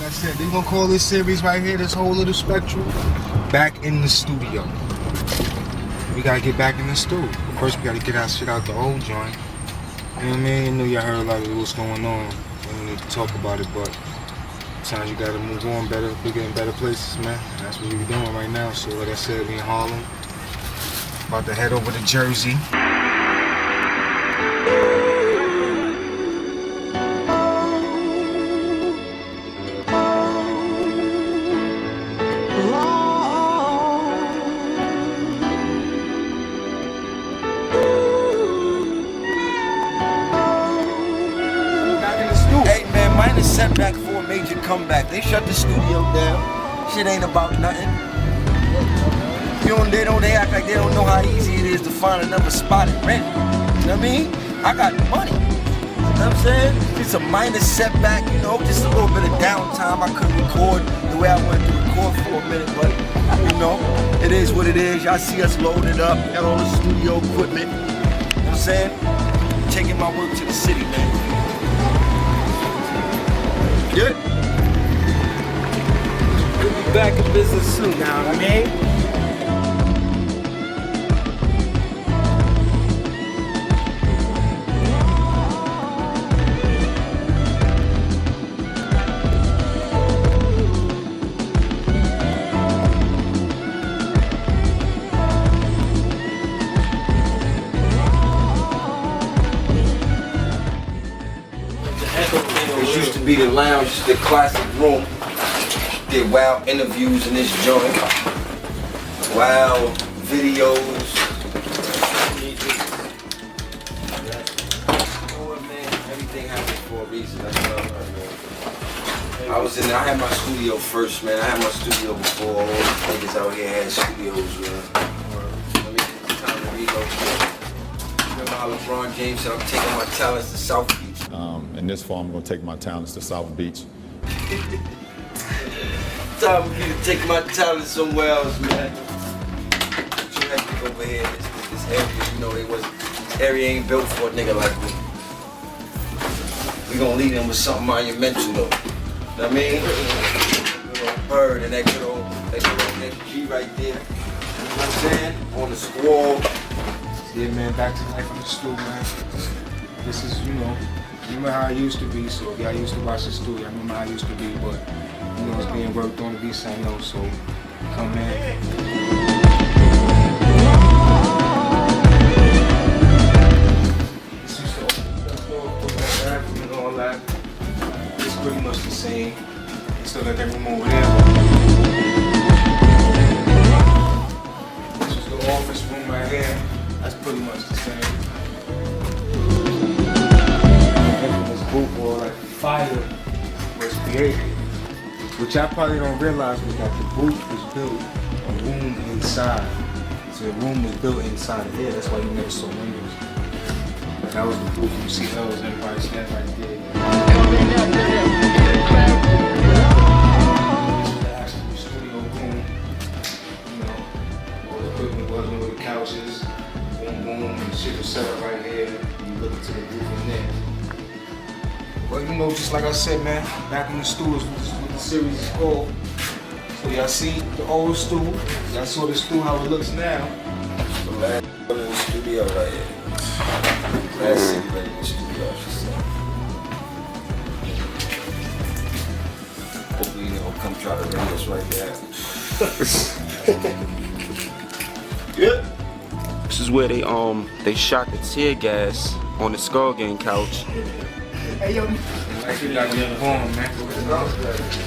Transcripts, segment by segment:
I said, they're gonna call this series right here, this whole little spectrum, Back in the Studio. We gotta get back in the studio. First, we gotta get our shit out the old joint. You know what I mean? I know y'all heard a lot of what's going on. We don't need to talk about it, but sometimes you gotta move on better, bigger and better places, man. That's what we're doing right now. So, like I said, we in Harlem. About to head over to Jersey. Setback for a major comeback. They shut the studio down. Shit ain't about nothing. They act like they don't know how easy it is to find another spot and rent. You know what I mean? I got money. You know what I'm saying? It's a minor setback, you know, just a little bit of downtime. I couldn't record the way I wanted to record for a minute, but you know, it is what it is. Y'all see us loaded up, got all the studio equipment. You know what I'm saying? Taking my work to the city, man. Good. We'll be back in business soon now, I mean. Used to be the lounge, the classic room. Did wild interviews in this joint. Wild videos. Everything happens for a reason. That's what I learned, man. I had my studio first, man. I had my studio before all these niggas out here had studios, man. Let me take the time to reload. Remember how LeBron James said, I'm taking my talents to South Beach. In this form, I'm going to take my talents to South Beach. Time for me to take my talents somewhere else, man. But you have to go over here. This area, you know, this area ain't built for a nigga like me. We gonna lead them with something monumental, though. You know what I mean? Good old bird and that good old SG right there. You know what I'm saying? On the squall. Yeah, man, back to life on the stool, man. This is, you know, remember how I used to be, so yeah, I used to watch the studio. I remember how I used to be, but you know, it's being worked on to be something else, so come in. This used to and all that. It's pretty much the same. They still got that room over there. This is the office room right here. That's pretty much the same. Or like fire was created, which I probably don't realize was that the booth was built a room inside. So the room was built inside of here. That's why you never saw windows. But that was the booth. You see those, everybody stand right there. This was the actual studio room. You know, all the equipment wasn't with the couches. Boom, boom, and shit was set up right here. You look into the booth in there. But you know, just like I said, man, back in the studios, what the series is called. So y'all see the old stool. Y'all saw the stool, how it looks now. The last one in the studio right here. Last city right in the studio, she said. Hopefully they don't come try to ring us right there. Good. This is where they shot the tear gas on the Skull Gang couch. Hey, yo. Like we gotta get going, man.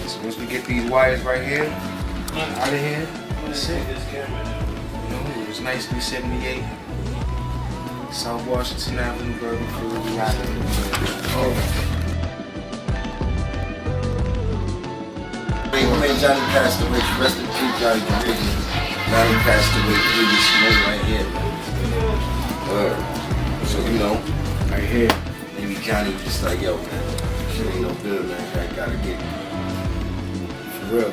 So once we get these wires right here, out of here, that's it. You know, it was 1978. South Washington Avenue, Burger Crew, we out here. When Johnny passed away, rest in peace, Johnny Reagan. Johnny passed away through this smoke right here, man. So, you know, right here. Maybe Johnny was just like, yo, man, shit ain't no good, man. I gotta get it. For real.